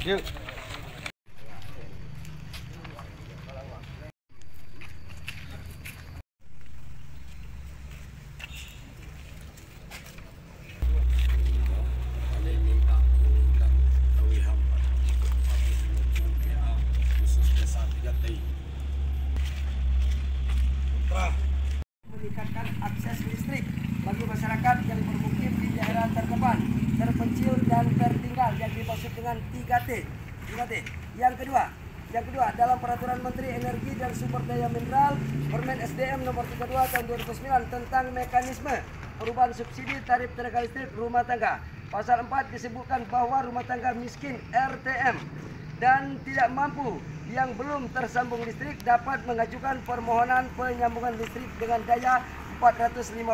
Yuk. Meningkatkan akses listrik bagi masyarakat yang bermukim di daerah terdepan, terpencil dan tertinggal yang dimaksud dengan 3T. Yang kedua, dalam Peraturan Menteri Energi dan Sumber Daya Mineral Permen SDM nomor 32 tahun 2009 tentang mekanisme perubahan subsidi tarif tenaga listrik rumah tangga. Pasal 4 disebutkan bahwa rumah tangga miskin RTM dan tidak mampu yang belum tersambung listrik dapat mengajukan permohonan penyambungan listrik dengan daya 450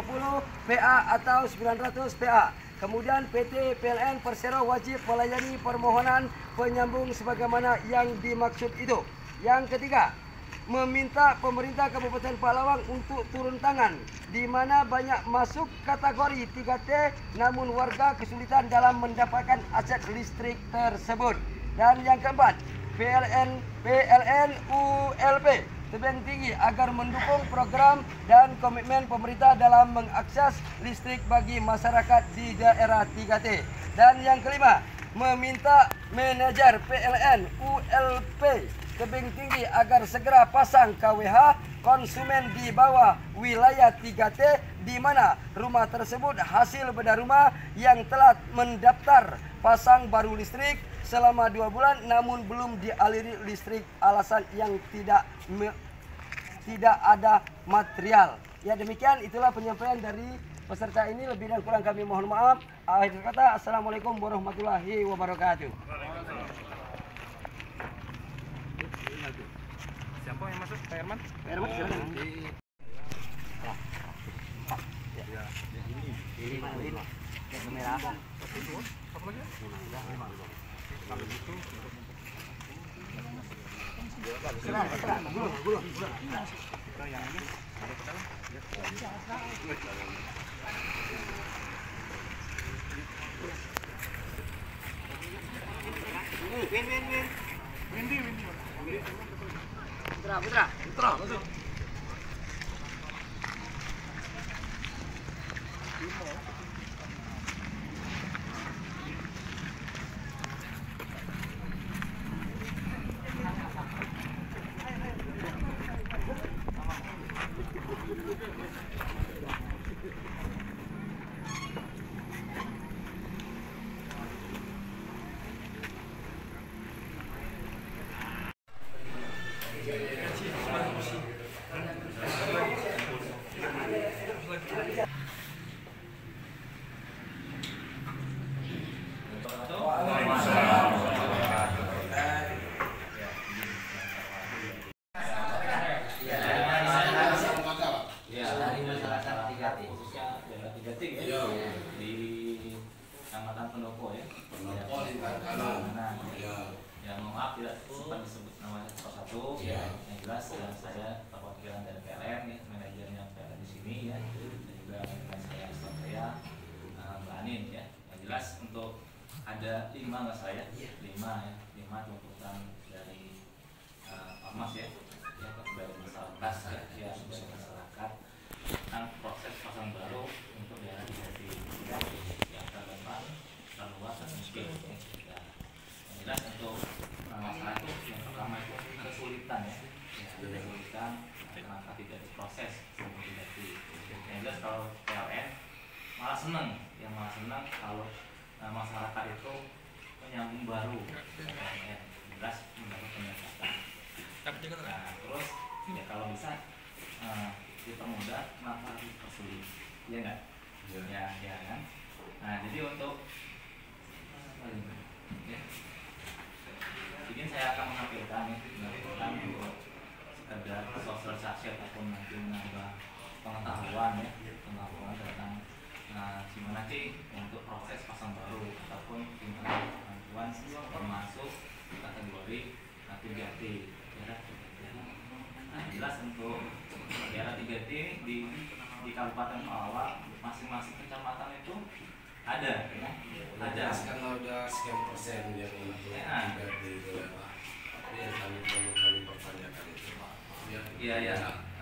PA atau 900 PA. Kemudian PT PLN Persero wajib melayani permohonan penyambung sebagaimana yang dimaksud itu. Yang ketiga, meminta pemerintah Kabupaten Palawang untuk turun tangan di mana banyak masuk kategori 3T namun warga kesulitan dalam mendapatkan akses listrik tersebut. Dan yang keempat, PLN ULP tebing tinggi agar mendukung program dan komitmen pemerintah dalam mengakses listrik bagi masyarakat di daerah 3T. Dan yang kelima, meminta manajer PLN ULP tebing tinggi agar segera pasang KWH konsumen di bawah wilayah 3T di mana rumah tersebut hasil bedah rumah yang telah mendaftar pasang baru listrik selama 2 bulan namun belum dialiri listrik alasan yang tidak ada material. Ya demikian itulah penyampaian dari peserta ini, lebih dan kurang kami mohon maaf. Akhir kata, assalamualaikum warahmatullahi wabarakatuh. Siapa yang masuk? Pak Herman? Pak Herman silakan. Ini merah. Apa lagi? Kalau gitu gulung. Kita yang ini ada ke dalam. Win. Putra. Masuk. Di Kecamatan Pendopo ya. Ya mohon maaf tidak sempat disebut nama satu. Yang jelas saya perwakilan dari PLN ya, manajernya PLN di sini ya, dan juga rekan saya Mbak Anin ya. Yang jelas untuk ada 5 nggak saya? 5 tuntutan dari Ormas ya, dari masyarakat ya, dari masyarakat tentang proses pasang baru untuk daerah di yang terdepan, terluar dan miskin. Yang jelas untuk masalah itu yang pertama itu kesulitan ya, kesulitan kenapa tidak diproses sebelum diganti. Yang jelas kalau PLN malah senang kalau masyarakat itu menyambung baru PLN, jelas mendapat pendapatan. Nah, terus ya kalau bisa dipermudah, kenapa dipersulit? Iya nggak? Ya kan. Nah jadi untuk mungkin saya akan menampilkan untuk sekedar sosialisasi ataupun nanti menambah pengetahuan tentang gimana sih untuk proses pasang baru ataupun gimana bantuan termasuk kategori 3T. Nah, jelas untuk daerah 3T di Kabupaten Palawang masing-masing kecamatan itu ada ya. ada. jelaskanlah udah sekian persen yang untuk Ya. diganti oleh Pak. Tapi yang kami pertanyakan itu Pak. Ya, Iya, iya.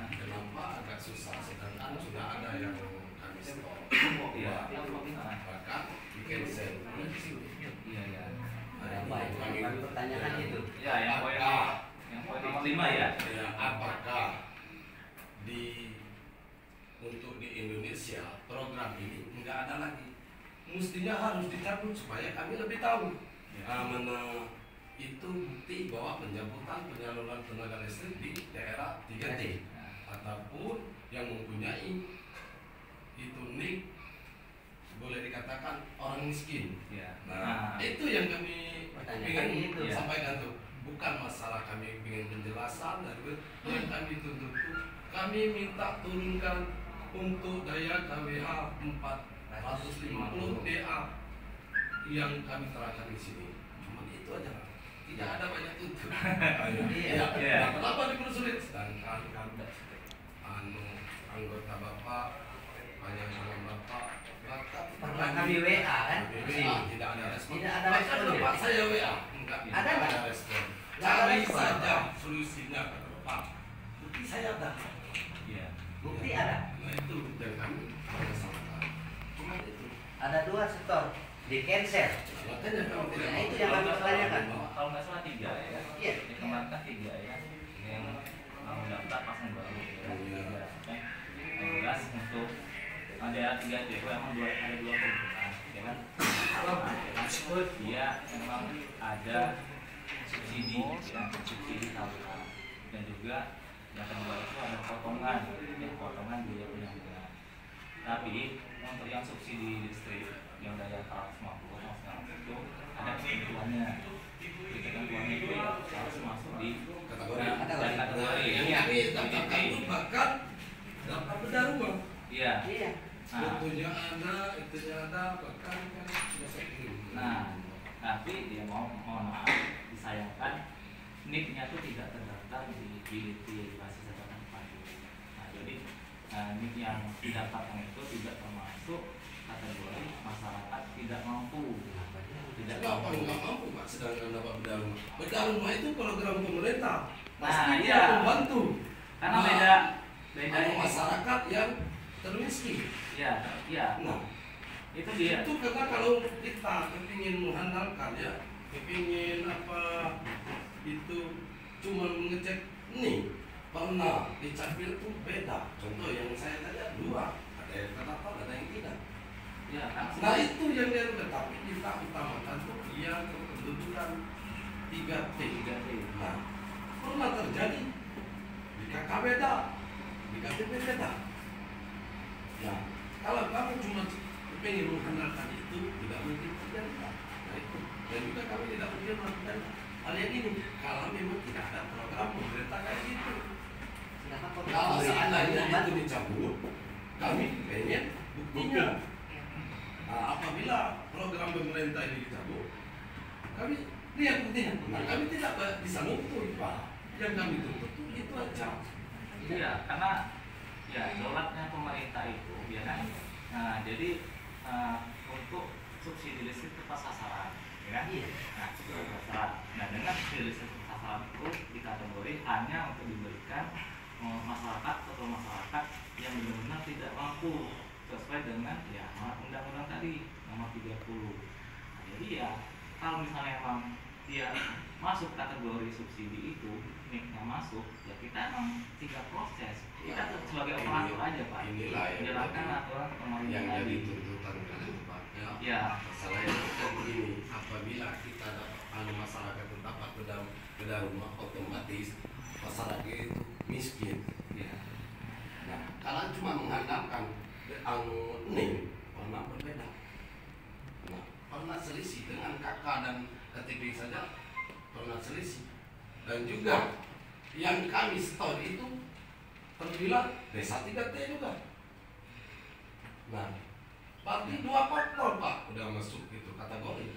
Kenapa agak susah sedangkan sudah ada yang kami stop. Iya. Bahkan di cancel. Iya, iya. Ada Kami pertanyakan itu. Ya, yang poin nomor 5 ya. Ya, apakah untuk di Indonesia program ini nggak ada lagi, mestinya harus dicabut supaya kami lebih tahu mana itu bukti bahwa pencabutan penyaluran tenaga listrik di daerah 3T ataupun yang mempunyai itu nik boleh dikatakan orang miskin. Ya. Nah, itu yang kami Pertanyakan ingin itu. sampaikan tuh. Bukan masalah kami ingin penjelasan dari yang kami tuntut tuh, kami minta turunkan untuk daya KWH 450 DA yang kami terapkan di sini. Cuma itu aja. Tidak ada banyak tuntut. Iya. Nah, kenapa dipersulit? Sedangkan anggota Bapak banyak dengan Bapak Pernah kami WA kan? WA tidak ada respon. Tidak ada Bahkan respon. Bapak saya WA enggak Ada nggak? ada respon. Nggak ada Cari respon. saja solusinya kata Bapak. Bukti saya ada. Iya. Bukti ada. Nah itu dan kami masalah. Cuma itu. Ada 2 sektor di cancel. Makanya kami tidak Nah, itu mau. yang kami pertanyakan. Kalau nggak salah 3 ya. Iya. Yang kemarin kan 3 ya. Yang mau daftar pasang baru. Ya. Iya. Yang jelas untuk ada 3T itu emang ada 2 kebutuhan, ya kan? Dia memang ada subsidi, ya, subsidi tahunan dan juga yang kedua itu ada potongan biaya penyaluran. Tapi untuk yang subsidi listrik yang daya 150 itu ada ketentuannya. Ketentuannya itu ya harus masuk di kategori. Yang kami daftarkan itu bahkan dapat beda rumah. Iya. Iya. Nah, Itunya ada, bahkan kan sudah saya kirim. Nah, tapi dia mohon maaf disayangkan NIK-nya itu tidak terdaftar di BLT basis catatan padu. Nah, jadi NIK yang didaftarkan itu tidak termasuk kategori masyarakat tidak mampu. Kenapa nggak mampu Pak sedangkan dapat beda rumah? Beda rumah itu program pemerintah. Nah, Pasti iya. dia membantu. Karena Nah, beda ada masyarakat yang termiskin. ya. Nah, Itu dia. itu karena kalau kita kepingin mengandalkan ya, kepingin apa itu cuma mengecek nih pernah di Capil itu beda. Contoh yang saya tanya 2, ada yang terdaftar, ada yang tidak. Ya, kan. Nah itu yang dia tetapi kita utamakan tuh yang kependudukan 3T. Nah, pernah terjadi di KK beda, di KTP beda. Nah, kalau kamu cuma ingin mengandalkan itu, tidak mungkin terjadi. Nah itu, dan juga kami tidak mungkin melakukan hal yang ini kalau memang tidak ada program pemerintah kayak gitu. Kalau seandainya itu dicabut, kami pengen buktinya. Nah, apabila program pemerintah ini dicabut, kami lihat buktinya. Nah, kami tidak bisa nuntut Pak. Yang kami tuntut itu aja. Iya, karena ya dolarnya pemerintah itu ya kan. Nah, jadi untuk subsidi listrik tepat sasaran, ya kan? Iya. Nah, itu tepat sasaran. Nah, dengan subsidi listrik tepat sasaran itu dikategori hanya untuk diberikan masyarakat atau masyarakat yang benar-benar tidak mampu sesuai dengan ya undang-undang tadi nomor 30. Nah, jadi ya kalau misalnya memang dia masuk kategori subsidi itu, NIK-nya masuk, ya kita emang tinggal proses. Kita sebagai operator aja Pak, Inilah yang menjalankan aturan pemerintah yang tadi. jadi tuntutan kalian Pak. Ya. Masalah yang kan begini, apabila kita dapat masyarakat yang dapat beda rumah, otomatis masyarakat itu miskin. Ya. Nah, kalau cuma mengandalkan NIK, pernah berbeda. Nah, pernah selisih dengan kakak dan KTP saja pernah selisih. Dan juga yang kami store itu terbilang desa 3T juga. Nah, berarti 2 faktor Pak udah masuk itu kategori.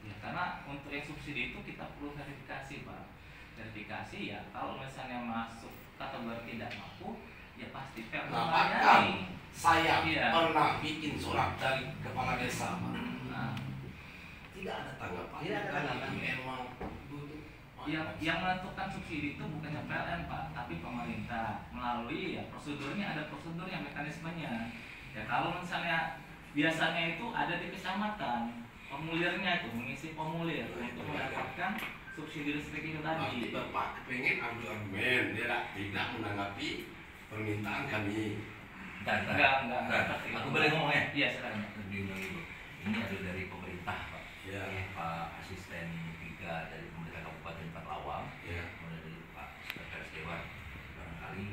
Ya, karena untuk yang subsidi itu kita perlu verifikasi Pak. Verifikasi ya kalau misalnya masuk kategori tidak mampu, ya pasti Nah, perlu bahkan melayani. saya Iya. pernah bikin surat dari kepala desa Pak. Nah, tidak ada tanggapan. Tidak ada tanggapan. Memang butuh. Yang menentukan subsidi itu bukannya PLN Pak, tapi pemerintah melalui ya prosedurnya, ada prosedurnya, mekanismenya. Ya kalau misalnya biasanya itu ada di kecamatan, formulirnya itu mengisi formulir untuk mendapatkan subsidi listrik itu tadi. Bapak pengen adu argumen, dia tidak menanggapi permintaan kami. Enggak. Aku boleh ngomong ya? Iya, silakan. Diulangi Bu. Ini ada dari pemerintah Pak. Ya. Pak Asisten 3 dari pemerintah Kabupaten Patlawang. Ya. Kemudian dari Pak Sekretaris Dewan. Barangkali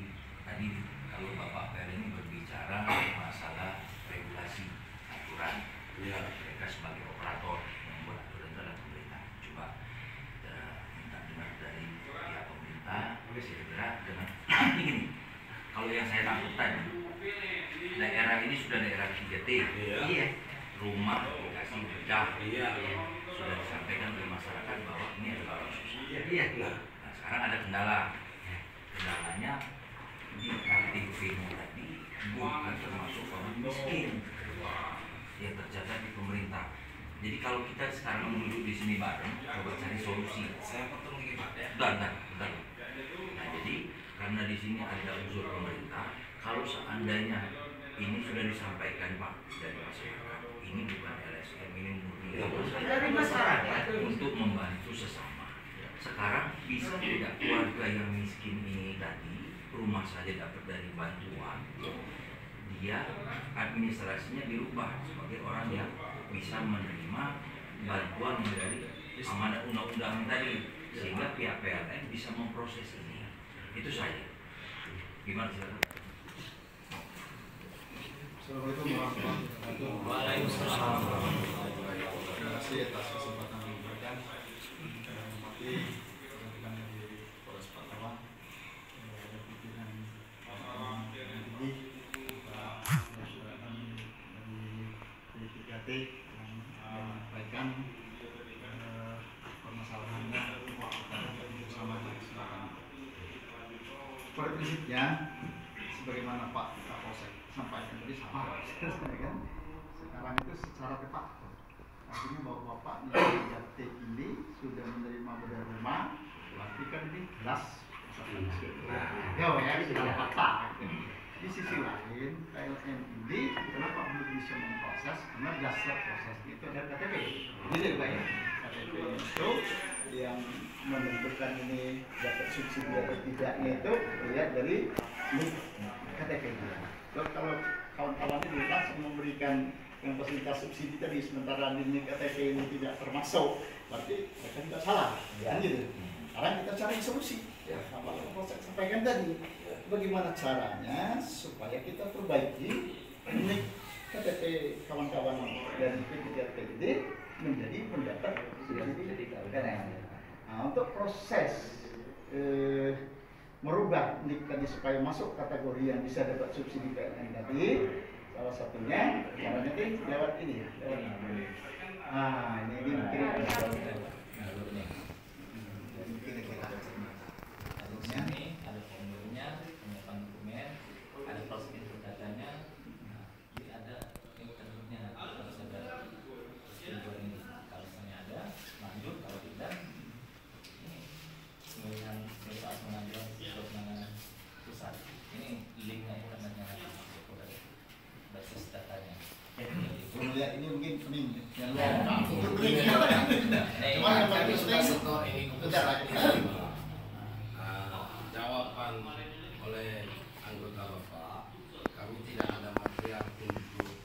tadi kalau Bapak PLN ini berbicara masalah regulasi aturan. Ya. Mereka sebagai operator membuat aturan itu adalah pemerintah. Coba kita minta dengar dari pihak pemerintah. Kira-kira dengan arti gini. Kalau yang saya tangkap tadi, daerah ini sudah daerah 3T. Iya. Rumah, lokasi pecah. Iya. Sudah disampaikan oleh masyarakat bahwa ini adalah subsidi. Iya. Nah, sekarang ada kendala. Kendalanya di KTP-nya tadi bukan termasuk orang miskin yang tercatat di pemerintah. Jadi kalau kita sekarang duduk di sini bareng, coba cari solusi. Saya potong lagi Pak ya. Bentar. Nah, jadi karena di sini ada unsur pemerintah, kalau seandainya ini sudah disampaikan Pak dari masyarakat, ini bukan LSM, ini murni Dari masyarakat. untuk membantu sesama. Sekarang bisa tidak keluarga yang miskin ini tadi rumah saja dapat dari bantuan, dia administrasinya dirubah sebagai orang yang bisa menerima bantuan dari amanat undang-undang tadi, sehingga pihak PLN bisa memproses ini. Itu saja. Gimana sih? Assalamualaikum warahmatullahi wabarakatuh. Waalaikumsalam. Terima kasih atas kesempatan yang diberikan. Saya hormati rekan-rekan dari Polres Patlawang, pimpinan Patlawang tinggi, Pak rekan dari P3T yang menyampaikan permasalahannya bersama silakan. Pada prinsipnya, sebagaimana Pak Kapolsek sampaikan tadi sama, kan? Sekarang itu secara de facto, artinya bahwa Bapak yang 3T ini sudah menerima bedah rumah, berarti kan ini jelas ya, sudah fakta. Di sisi lain, PLN ini kenapa belum bisa memproses? Karena dasar proses itu ada KTP. Jadi Pak ya, KTP itu yang menentukan ini dapat subsidi atau tidaknya itu lihat dari KTP dia. Kalau kawan-kawan ini langsung memberikan yang fasilitas subsidi tadi sementara di KTP ini tidak termasuk, berarti mereka tidak salah, kan gitu. Sekarang kita cari solusi. Ya, apa yang saya sampaikan tadi, bagaimana caranya supaya kita perbaiki ini KTP kawan-kawan dari P3T menjadi pendapat subsidi. Nah, untuk proses merubah nik tadi supaya masuk kategori yang bisa dapat subsidi PLN tadi, salah satunya caranya itu lewat ini, lewat ini mungkin Ini ada formulirnya, penyiapan dokumen, ada proses input datanya, jadi ada internetnya harus ada persetujuan ini. Kalau misalnya ada, lanjut. Kalau tidak, ini pemilihan soal pengambilan sesuai penanganan pusat. Ini linknya internetnya masuk ke basis datanya. melihat ini mungkin pening yang Cuma yang paling penting jawaban oleh anggota Bapak, kami tidak ada material untuk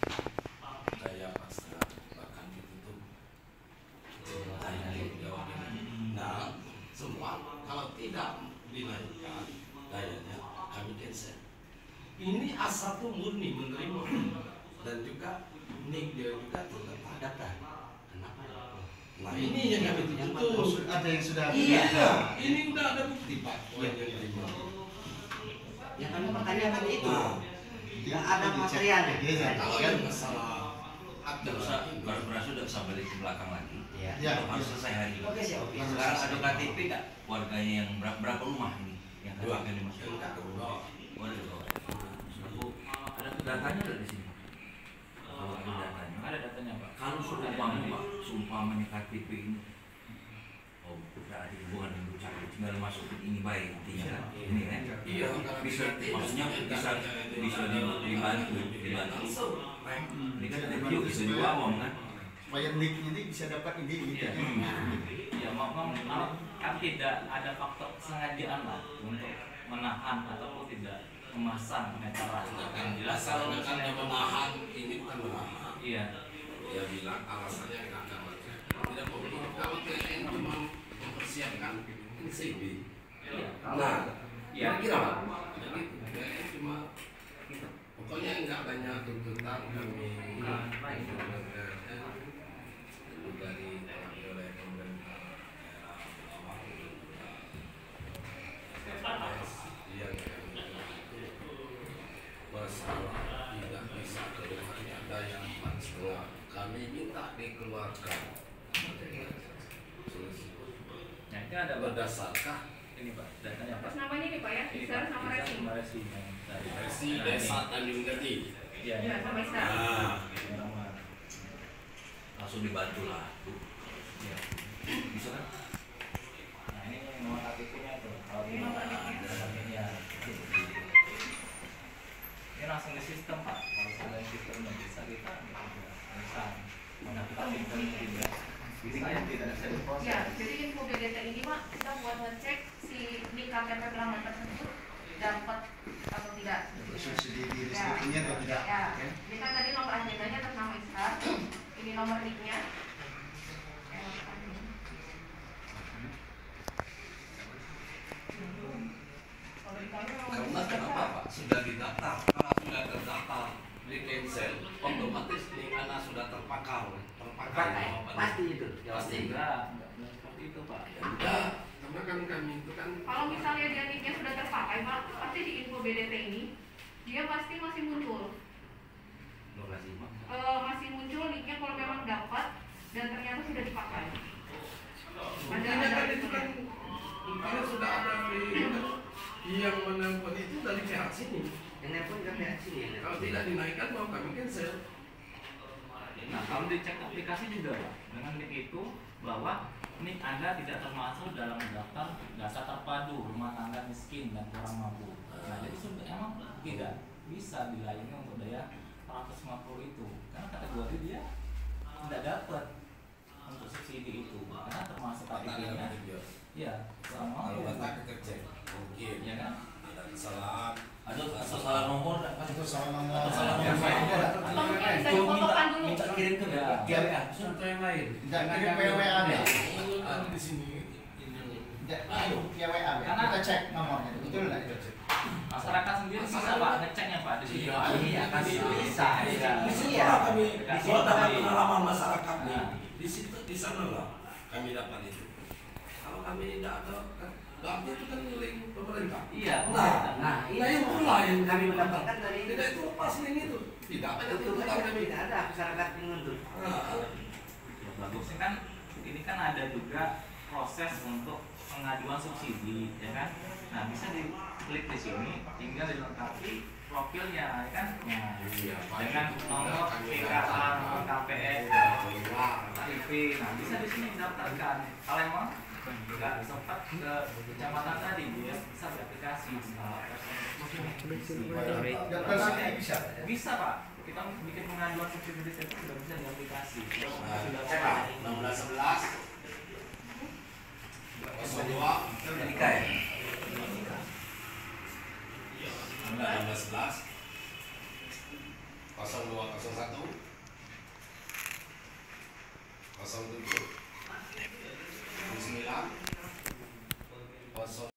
daya pasca, bahkan ditutup daya jawabnya. Nah, semua kalau tidak dinaikkan dayanya, kami cancel. Ini asal tuh murni menerima dan juga nik dia juga tetap ada kan. Kenapa? Nah ini yang kami tuntut. ada yang sudah Iya, ini udah ada bukti Pak. Yang terima. Ya kami pertanyakan itu. Tidak ada materialnya. Kalau yang masalah ada Beras sudah bisa balik ke belakang lagi. Iya. Harus selesai hari ini. Oke, siap. Oke. Sekarang ada KTP nggak warganya yang berapa rumah ini yang dua KTP dimasukkan? enggak dua. Oh, ada dua. Ada datanya nggak di sini? Kalau ada datanya, Ada datanya Pak. Kalau seumpamanya KTP ini, oh tidak ada hubungan dengan ucapan, tinggal masukin ini baik intinya kan, ini kan, Iya, bisa, maksudnya bisa dibantu. Ini kan ada video bisa dibawa kan. Supaya nicknya ini bisa dapat ide gitu. Ya, kan tidak ada faktor kesengajaan lah untuk menahan ataupun tidak memasang meteran. Yang jelas kalau misalnya menahan, ini bukan menahan. Iya. Dia bilang alasannya nggak ada materi. Tidak perlu. Kalau TNI cuma mempersiapkan CV. Nah, kira-kira Pak. Jadi TNI cuma pokoknya nggak banyak tuntutan kami dari oleh pemerintah yang masalah tidak bisa keluar ada yang 4,5 kami minta dikeluarkan Nah, itu ada berdasarkan ini Pak, datanya Pak. Atas namanya nih Pak ya, Isar sama Resi. Sama Resi yang tadi. versi desa Tanjung Jati. Iya. Ya, sama Isar. Nah, Langsung dibantu lah. Iya. Bisa kan? Nah, ini nomor KTP-nya tuh. Kalau Ini nomor KTP. ya. Ini langsung di sistem Pak. Kalau sudah di sistemnya bisa kita bisa mendaftar internet juga. Bisa ya, tidak bisa diproses. Ya, jadi info BDT ini Pak, kita buat ngecek si nik KTP pelanggan tersebut dapat atau tidak. Subsidi di rezekinya atau tidak? Ya, ini kan tadi nomor agendanya atas nama Isar, ini nomor niknya. karena kenapa Pak? Sudah didaftar, karena sudah terdaftar di cancel, otomatis nih anak sudah terpakai jawabannya. Pasti itu. Pasti. Enggak seperti itu Pak. Enggak, karena kan kami itu kan Kalau misalnya dia niknya sudah terpakai Pak, pasti di info BDT ini dia pasti masih muncul. Lokasi Pak. Masih muncul niknya kalau memang dapat dan ternyata sudah dipakai. Makanya kan itu kan kalau sudah ada yang menelpon itu dari pihak sini. Yang nelpon kan pihak sini. Kalau tidak dinaikkan mau kami cancel. Nah, kalau dicek aplikasi juga Pak, dengan nik itu bahwa nik Anda tidak termasuk dalam daftar data terpadu rumah tangga miskin dan kurang mampu. Nah, jadi sudah emang tidak bisa dilayani untuk daya 150 itu karena kategori dia tidak dapat untuk subsidi itu karena termasuk KTP-nya ya kurang mampu. Kalau data kita cek mungkin Ya kan? ada kesalahan. Ada salah nomor kan? Itu salah nomor. Atau salah nomor. Atau mungkin bisa difotokan dulu. Minta kirim ke WA. Contoh yang lain. Tidak kirim WA deh. Ada di sini. Ayo, ya WA. Kita cek nomornya. Betul nggak itu? Masyarakat sendiri bisa Pak ngeceknya Pak di sini. Iya, kan bisa. Di situ Iya. lah kami Dikasih dapat kami. pengalaman masyarakat nih. Nah. Di situ di sana lah kami dapat itu. Kalau kami tidak ada, berarti itu kan link pemerintah. Iya. Nah, itulah yang kami mendapatkan dari tidak itu lepas link itu. Tidak ada itu tuntutan kami. tidak ada masyarakat yang nuntut. Bagusnya kan ini kan ada juga proses untuk pengajuan subsidi ya kan. Nah, bisa diklik di sini tinggal dilengkapi profilnya ya kan. Nah, dengan nomor PKA, nomor KPS, KTP. Nah, bisa di sini didaftarkan. Kalau emang nggak sempat ke kecamatan tadi dia bisa beraplikasi. Daftar sini bisa. Bisa Pak. Kita bikin pengajuan subsidi itu sudah bisa di aplikasi. Sudah Cek lah, 1611 02 Nika ya? 1611 0201 07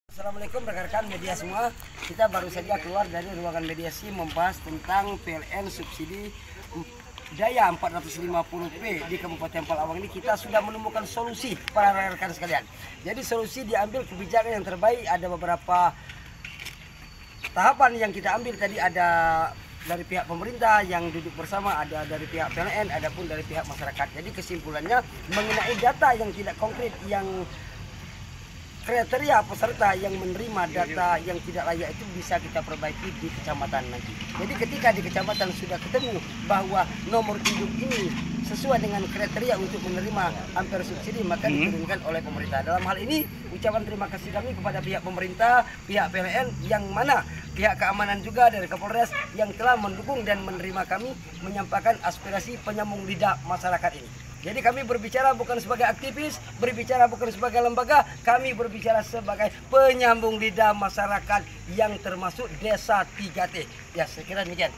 Assalamualaikum rekan-rekan media semua. Kita baru saja keluar dari ruangan mediasi membahas tentang PLN subsidi daya 450P di Kabupaten Palawang ini. Kita sudah menemukan solusi para rekan-rekan sekalian. Jadi solusi diambil kebijakan yang terbaik. Ada beberapa tahapan yang kita ambil tadi, ada dari pihak pemerintah yang duduk bersama, ada dari pihak PLN, ada pun dari pihak masyarakat. Jadi kesimpulannya mengenai data yang tidak konkret yang kriteria peserta yang menerima data yang tidak layak itu bisa kita perbaiki di kecamatan nanti. Jadi ketika di kecamatan sudah ketemu bahwa nomor induk ini sesuai dengan kriteria untuk menerima ampere subsidi, maka diturunkan oleh pemerintah. Dalam hal ini ucapan terima kasih kami kepada pihak pemerintah, pihak PLN, yang mana pihak keamanan juga dari Kapolres yang telah mendukung dan menerima kami menyampaikan aspirasi penyambung lidah masyarakat ini. Jadi kami berbicara bukan sebagai aktivis, berbicara bukan sebagai lembaga, kami berbicara sebagai penyambung lidah masyarakat yang termasuk Desa 3T. Ya, saya kira demikian.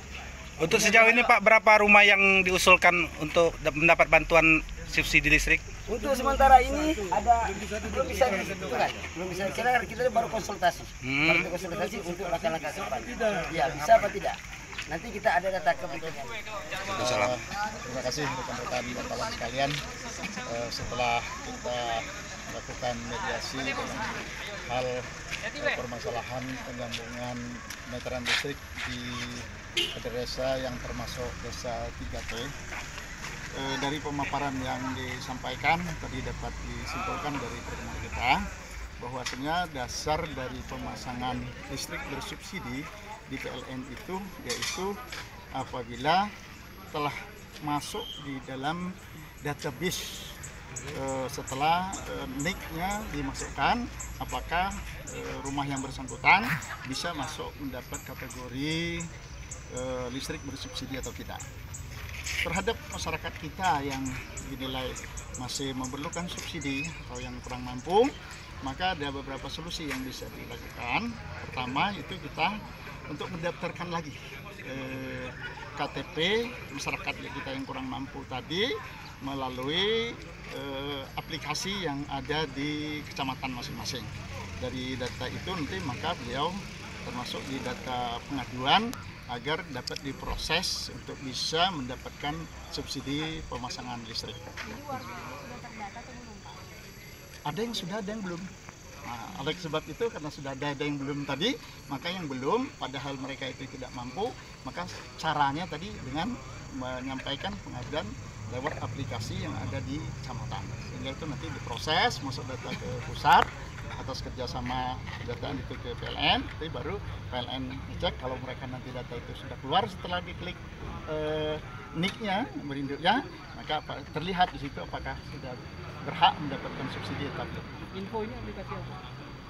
Untuk sejauh ini Pak, berapa rumah yang diusulkan untuk mendapat bantuan subsidi listrik? Untuk sementara ini ada belum bisa ditentukan, belum bisa kita baru konsultasi, baru konsultasi untuk langkah-langkah ke depan. Ya, bisa apa tidak? Nanti kita ada data kepentingan. Terima kasih rekan-rekan wartawan sekalian. Setelah kita melakukan mediasi dalam hal permasalahan penyambungan meteran listrik di desa yang termasuk Desa 3T, dari pemaparan yang disampaikan tadi dapat disimpulkan dari pertemuan kita bahwasanya dasar dari pemasangan listrik bersubsidi di PLN itu yaitu apabila telah masuk di dalam database setelah NIK-nya dimasukkan, apakah rumah yang bersangkutan bisa masuk mendapat kategori listrik bersubsidi atau tidak. Terhadap masyarakat kita yang dinilai masih memerlukan subsidi atau yang kurang mampu, maka ada beberapa solusi yang bisa dilakukan. Pertama itu kita untuk mendaftarkan lagi KTP masyarakat kita yang kurang mampu tadi melalui aplikasi yang ada di kecamatan masing-masing. Dari data itu nanti maka beliau termasuk di data pengaduan agar dapat diproses untuk bisa mendapatkan subsidi pemasangan listrik. Ada yang sudah, ada yang belum. Nah, oleh sebab itu karena sudah ada yang belum tadi, maka yang belum padahal mereka itu tidak mampu, maka caranya tadi dengan menyampaikan pengaduan lewat aplikasi yang ada di kecamatan. Sehingga itu nanti diproses, masuk data ke pusat atas kerjasama data itu ke PLN, tapi baru PLN cek kalau mereka nanti data itu sudah keluar setelah diklik NIK-nya, berinduknya, maka terlihat di situ apakah sudah berhak mendapatkan subsidi atau tidak. Info ini aplikasi apa?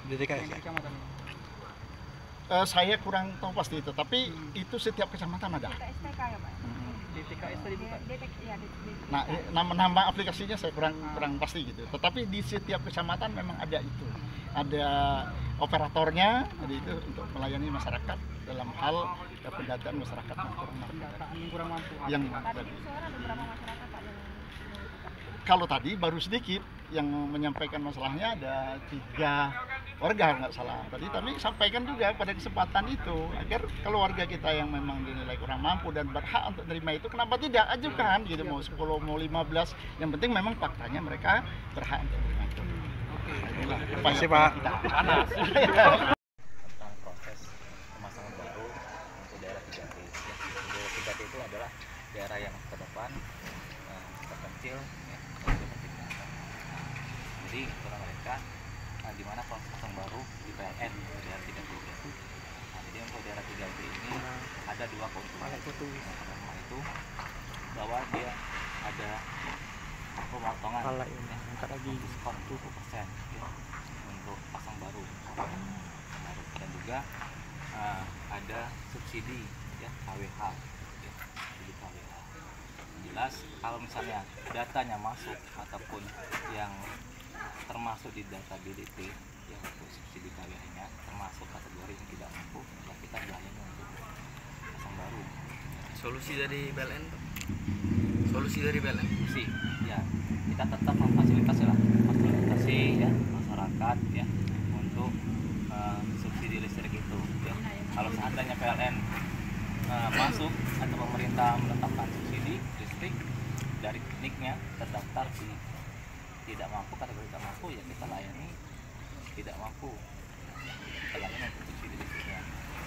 DTKS. Saya kurang tahu pasti, tetapi itu setiap kecamatan ada. STK ya Pak? DTKS tadi bukan? Nah, nama aplikasinya saya kurang pasti gitu. Tetapi di setiap kecamatan memang ada itu. Ada operatornya, ada itu untuk melayani masyarakat dalam hal pendataan masyarakat yang kurang mampu. Yang tadi. Kalau tadi baru sedikit yang menyampaikan masalahnya ada 3 warga nggak salah. Tadi kami sampaikan juga pada kesempatan itu agar kalau warga kita yang memang dinilai kurang mampu dan berhak untuk menerima itu, kenapa tidak ajukan gitu, mau 10 mau 15, yang penting memang faktanya mereka berhak untuk menerima itu. Terima kasih Pak. Panas. Tentang proses pemasangan baru untuk daerah 3T. Daerah 3T itu adalah daerah yang terdepan, terpencil, jadi untuk mereka di mana proses pasang baru di PLN di daerah 3T itu. Nah, jadi untuk daerah 3T ini ada 2 keuntungan. Yang pertama itu bahwa dia ada pemotongan diskon 20% ya, untuk pasang baru, dan juga ada subsidi ya KWH ya, subsidi KWH. Jelas kalau misalnya datanya masuk ataupun yang termasuk di data BDT ya, untuk subsidi KWH-nya termasuk kategori yang tidak mampu, ya kita melayani untuk pasang baru. Solusi dari PLN? Solusi ya, kita tetap memfasilitasi ya masyarakat ya untuk subsidi listrik itu ya. Kalau seandainya PLN masuk atau pemerintah menetapkan subsidi listrik dari NIK-nya terdaftar di tidak mampu, kategori tidak mampu, ya kita layani tidak mampu, kita layani untuk subsidi listriknya.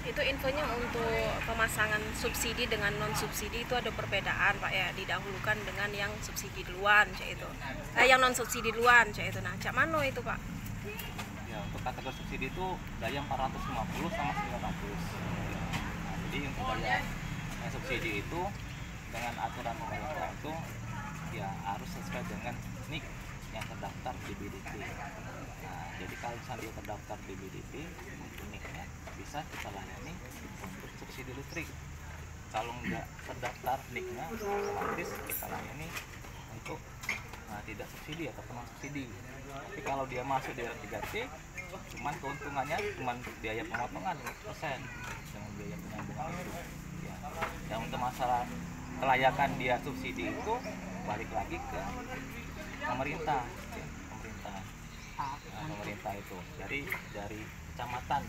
Itu infonya untuk pemasangan subsidi dengan non subsidi itu ada perbedaan Pak ya, didahulukan dengan yang subsidi duluan cak itu, yang non subsidi duluan cak itu. Nah, cak mana itu Pak? Ya Ya, untuk kategori subsidi itu daya 450 sama 900. Nah, jadi untuk daya subsidi itu dengan aturan pemerintah itu ya harus sesuai dengan NIK yang terdaftar di BDP. Nah, jadi kalau misalnya dia terdaftar di BDP, NIK-nya bisa kita layani untuk subsidi listrik. Kalau nggak terdaftar NIK-nya, otomatis kita layani untuk tidak subsidi atau non subsidi. Tapi kalau dia masuk di 3T, cuman keuntungannya cuman biaya pemotongan 5% dengan biaya penyambungan itu. Ya. Dan untuk masalah kelayakan dia subsidi itu balik lagi ke pemerintah, ya, pemerintah itu. Jadi dari kecamatan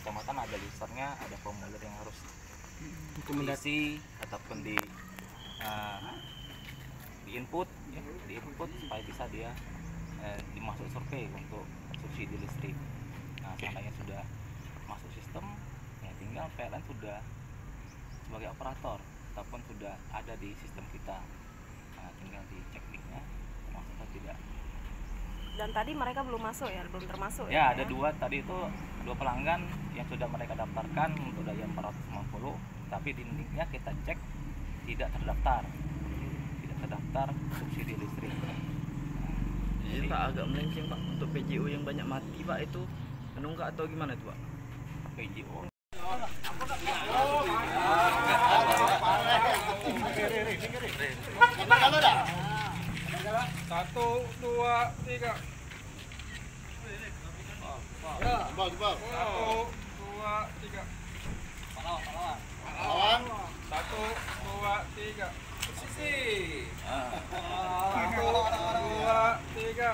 kecamatan ada listernya, ada formulir yang harus diisi ataupun di input, ya, di input supaya bisa dia dimasuk survei untuk subsidi listrik. Nah, seandainya sudah masuk sistem, ya tinggal PLN sudah sebagai operator ataupun sudah ada di sistem kita. Nah, tinggal dicek NIK-nya termasuk atau tidak. Dan tadi mereka belum masuk ya, belum termasuk ya? Ya, ada dua tadi itu, dua pelanggan yang sudah mereka daftarkan untuk daya 450, tapi di NIK-nya kita cek tidak terdaftar subsidi listrik. Jadi Pak agak melenceng Pak, untuk PJO yang banyak mati Pak itu menunggak atau gimana itu Pak? PJO Satu, dua, tiga. Satu, dua, tiga. Pahlawan. Satu, dua, tiga. Posisi. Satu, dua, tiga.